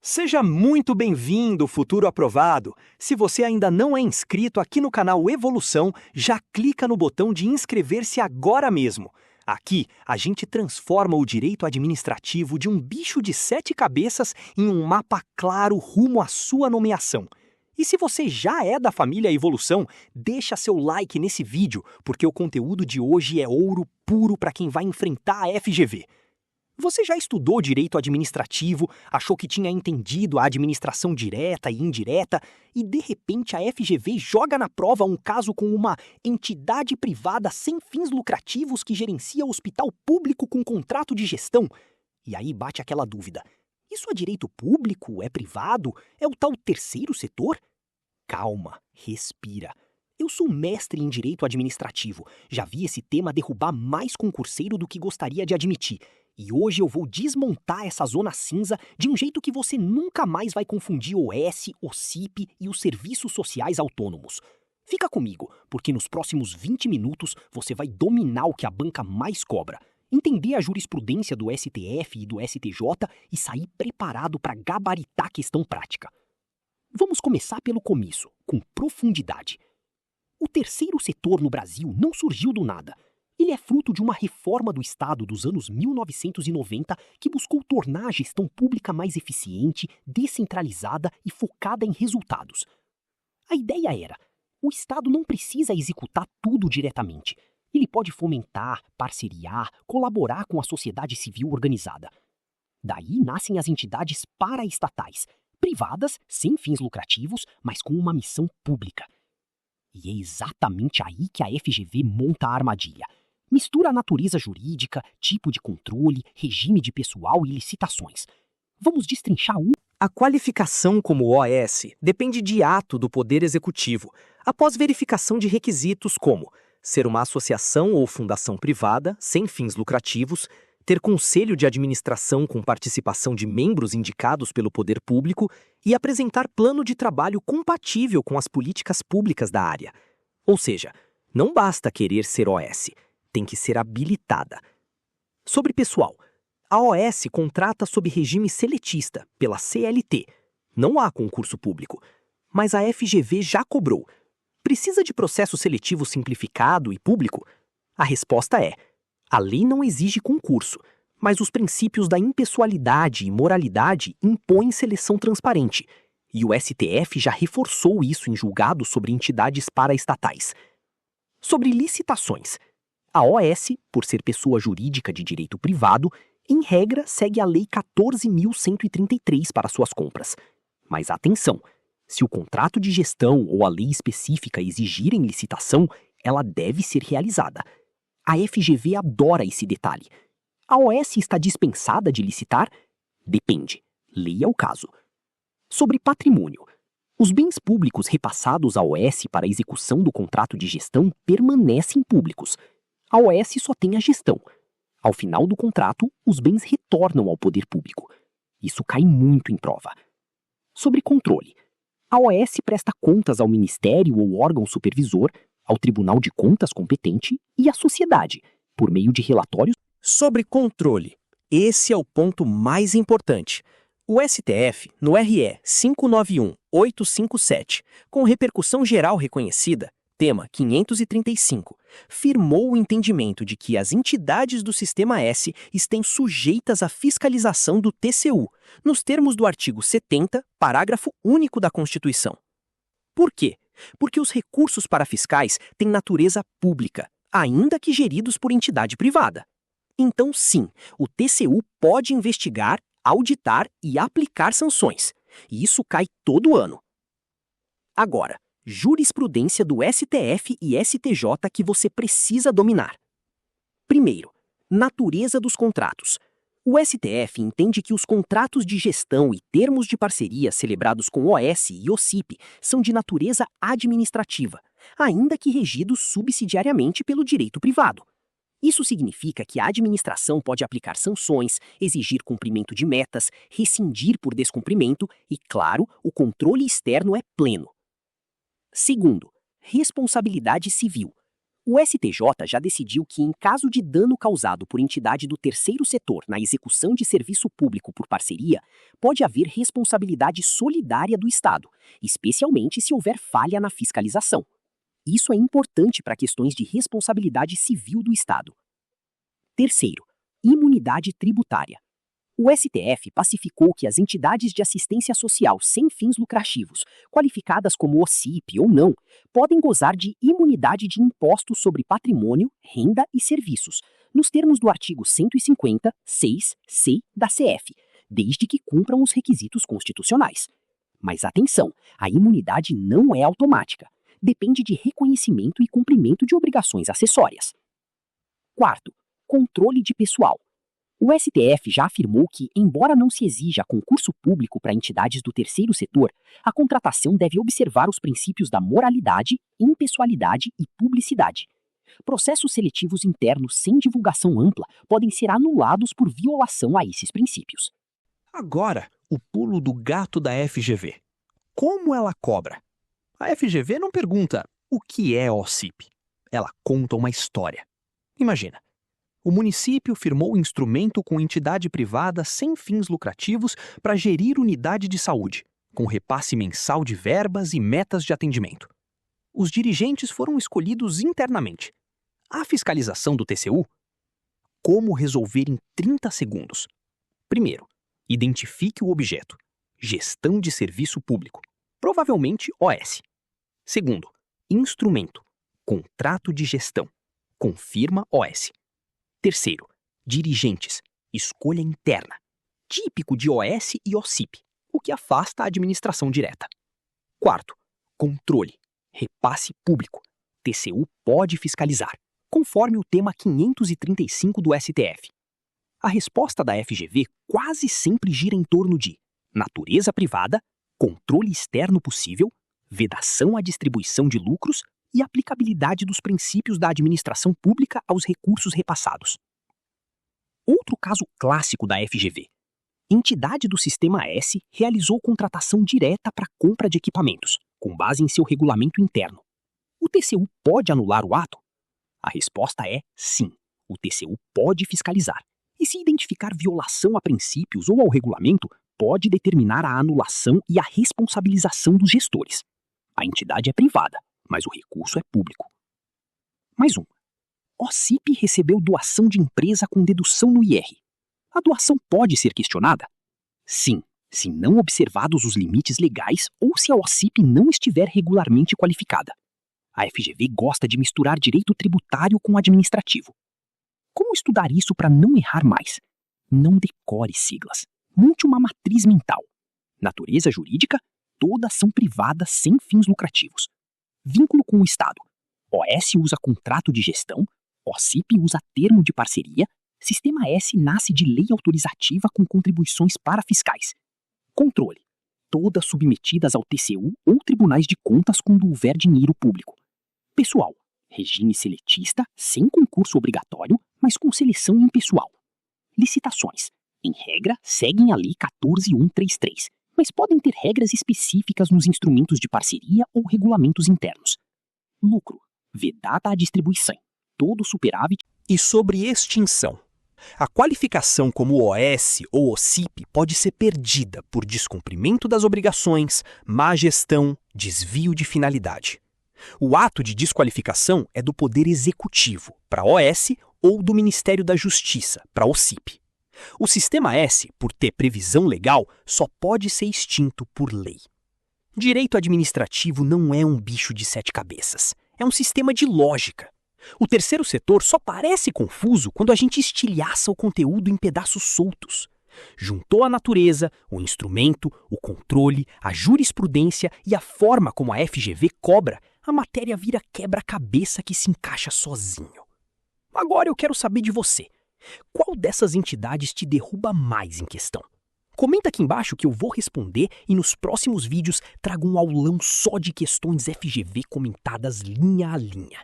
Seja muito bem-vindo, futuro aprovado! Se você ainda não é inscrito aqui no canal Evolução, já clica no botão de inscrever-se agora mesmo. Aqui, a gente transforma o direito administrativo de um bicho de 7 cabeças em um mapa claro rumo à sua nomeação. E se você já é da família Evolução, deixa seu like nesse vídeo, porque o conteúdo de hoje é ouro puro para quem vai enfrentar a FGV. Você já estudou direito administrativo, achou que tinha entendido a administração direta e indireta, e de repente a FGV joga na prova um caso com uma entidade privada sem fins lucrativos que gerencia hospital público com contrato de gestão? E aí bate aquela dúvida: isso é direito público? É privado? É o tal terceiro setor? Calma, respira. Eu sou mestre em direito administrativo, já vi esse tema derrubar mais concurseiro do que gostaria de admitir. E hoje eu vou desmontar essa zona cinza de um jeito que você nunca mais vai confundir OS, OCIP e os serviços sociais autônomos. Fica comigo, porque nos próximos 20 minutos você vai dominar o que a banca mais cobra, entender a jurisprudência do STF e do STJ e sair preparado para gabaritar a questão prática. Vamos começar pelo começo, com profundidade. O terceiro setor no Brasil não surgiu do nada. Ele é fruto de uma reforma do Estado dos anos 1990 que buscou tornar a gestão pública mais eficiente, descentralizada e focada em resultados. A ideia era: o Estado não precisa executar tudo diretamente. Ele pode fomentar, parceriar, colaborar com a sociedade civil organizada. Daí nascem as entidades paraestatais, privadas, sem fins lucrativos, mas com uma missão pública. E é exatamente aí que a FGV monta a armadilha. Mistura a natureza jurídica, tipo de controle, regime de pessoal e licitações. Vamos destrinchar um. A qualificação como OS depende de ato do Poder Executivo, após verificação de requisitos como ser uma associação ou fundação privada, sem fins lucrativos, ter conselho de administração com participação de membros indicados pelo poder público e apresentar plano de trabalho compatível com as políticas públicas da área. Ou seja, não basta querer ser OS, tem que ser habilitada. Sobre pessoal, a OS contrata sob regime seletista, pela CLT. Não há concurso público, mas a FGV já cobrou. Precisa de processo seletivo simplificado e público? A resposta é: a lei não exige concurso, mas os princípios da impessoalidade e moralidade impõem seleção transparente, e o STF já reforçou isso em julgado sobre entidades paraestatais. Sobre licitações, a OS, por ser pessoa jurídica de direito privado, em regra segue a Lei 14.133 para suas compras. Mas atenção, se o contrato de gestão ou a lei específica exigirem licitação, ela deve ser realizada. A FGV adora esse detalhe. A OS está dispensada de licitar? Depende. Leia o caso. Sobre patrimônio. Os bens públicos repassados à OS para a execução do contrato de gestão permanecem públicos. A OS só tem a gestão. Ao final do contrato, os bens retornam ao poder público. Isso cai muito em prova. Sobre controle. A OS presta contas ao Ministério ou órgão supervisor, ao Tribunal de Contas competente e à sociedade, por meio de relatórios. Sobre controle, esse é o ponto mais importante. O STF, no RE 591857, com repercussão geral reconhecida, tema 535, firmou o entendimento de que as entidades do Sistema S estão sujeitas à fiscalização do TCU, nos termos do artigo 70, parágrafo único da Constituição. Por quê? Porque os recursos para fiscais têm natureza pública, ainda que geridos por entidade privada. Então, sim, o TCU pode investigar, auditar e aplicar sanções. E isso cai todo ano. Agora, jurisprudência do STF e STJ que você precisa dominar. Primeiro, natureza dos contratos. O STF entende que os contratos de gestão e termos de parceria celebrados com OS e OCIP são de natureza administrativa, ainda que regidos subsidiariamente pelo direito privado. Isso significa que a administração pode aplicar sanções, exigir cumprimento de metas, rescindir por descumprimento e, claro, o controle externo é pleno. Segundo, responsabilidade civil. O STJ já decidiu que, em caso de dano causado por entidade do terceiro setor na execução de serviço público por parceria, pode haver responsabilidade solidária do Estado, especialmente se houver falha na fiscalização. Isso é importante para questões de responsabilidade civil do Estado. Terceiro, imunidade tributária. O STF pacificou que as entidades de assistência social sem fins lucrativos, qualificadas como OCIP ou não, podem gozar de imunidade de impostos sobre patrimônio, renda e serviços, nos termos do artigo 150, 6c da CF, desde que cumpram os requisitos constitucionais. Mas atenção, a imunidade não é automática, depende de reconhecimento e cumprimento de obrigações acessórias. Quarto, controle de pessoal. O STF já afirmou que, embora não se exija concurso público para entidades do terceiro setor, a contratação deve observar os princípios da moralidade, impessoalidade e publicidade. Processos seletivos internos sem divulgação ampla podem ser anulados por violação a esses princípios. Agora, o pulo do gato da FGV. Como ela cobra? A FGV não pergunta o que é OCIP. Ela conta uma história. Imagina. O município firmou instrumento com entidade privada sem fins lucrativos para gerir unidade de saúde, com repasse mensal de verbas e metas de atendimento. Os dirigentes foram escolhidos internamente. A fiscalização do TCU? Como resolver em 30 segundos? Primeiro, identifique o objeto. Gestão de serviço público. Provavelmente OS. Segundo, instrumento. Contrato de gestão. Confirma OS. Terceiro, dirigentes, escolha interna, típico de OS e OCIP, o que afasta a administração direta. Quarto, controle, repasse público, TCU pode fiscalizar, conforme o tema 535 do STF. A resposta da FGV quase sempre gira em torno de natureza privada, controle externo possível, vedação à distribuição de lucros e aplicabilidade dos princípios da administração pública aos recursos repassados. Outro caso clássico da FGV. Entidade do Sistema S realizou contratação direta para compra de equipamentos, com base em seu regulamento interno. O TCU pode anular o ato? A resposta é sim, o TCU pode fiscalizar. E se identificar violação a princípios ou ao regulamento, pode determinar a anulação e a responsabilização dos gestores. A entidade é privada, mas o recurso é público. Mais um. OCIP recebeu doação de empresa com dedução no IR. A doação pode ser questionada? Sim, se não observados os limites legais ou se a OCIP não estiver regularmente qualificada. A FGV gosta de misturar direito tributário com administrativo. Como estudar isso para não errar mais? Não decore siglas. Monte uma matriz mental. Natureza jurídica, todas são privadas sem fins lucrativos. Vínculo com o Estado. OS usa contrato de gestão, OCIP usa termo de parceria, Sistema S nasce de lei autorizativa com contribuições para fiscais. Controle. Todas submetidas ao TCU ou tribunais de contas quando houver dinheiro público. Pessoal. Regime seletista, sem concurso obrigatório, mas com seleção impessoal. Licitações. Em regra, seguem a Lei 14.133, mas podem ter regras específicas nos instrumentos de parceria ou regulamentos internos. Lucro. Vedada a distribuição. Todo superávit. E sobre extinção? A qualificação como OS ou OCIP pode ser perdida por descumprimento das obrigações, má gestão, desvio de finalidade. O ato de desqualificação é do Poder Executivo, para OS, ou do Ministério da Justiça, para OCIP. O Sistema S, por ter previsão legal, só pode ser extinto por lei. Direito administrativo não é um bicho de 7 cabeças. É um sistema de lógica. O terceiro setor só parece confuso quando a gente estilhaça o conteúdo em pedaços soltos. Juntou a natureza, o instrumento, o controle, a jurisprudência e a forma como a FGV cobra, a matéria vira quebra-cabeça que se encaixa sozinho. Agora eu quero saber de você. Qual dessas entidades te derruba mais em questão? Comenta aqui embaixo que eu vou responder e nos próximos vídeos trago um aulão só de questões FGV comentadas linha a linha.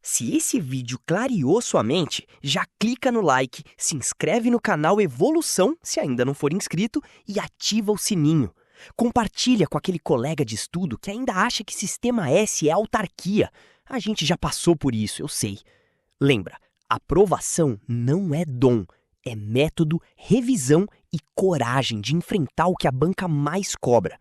Se esse vídeo clareou sua mente, já clica no like, se inscreve no canal Evolução, se ainda não for inscrito, e ativa o sininho. Compartilha com aquele colega de estudo que ainda acha que Sistema S é autarquia. A gente já passou por isso, eu sei. Lembra, aprovação não é dom, é método, revisão e coragem de enfrentar o que a banca mais cobra.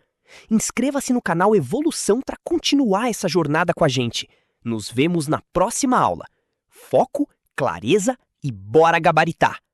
Inscreva-se no canal Evolução para continuar essa jornada com a gente. Nos vemos na próxima aula. Foco, clareza e bora gabaritar!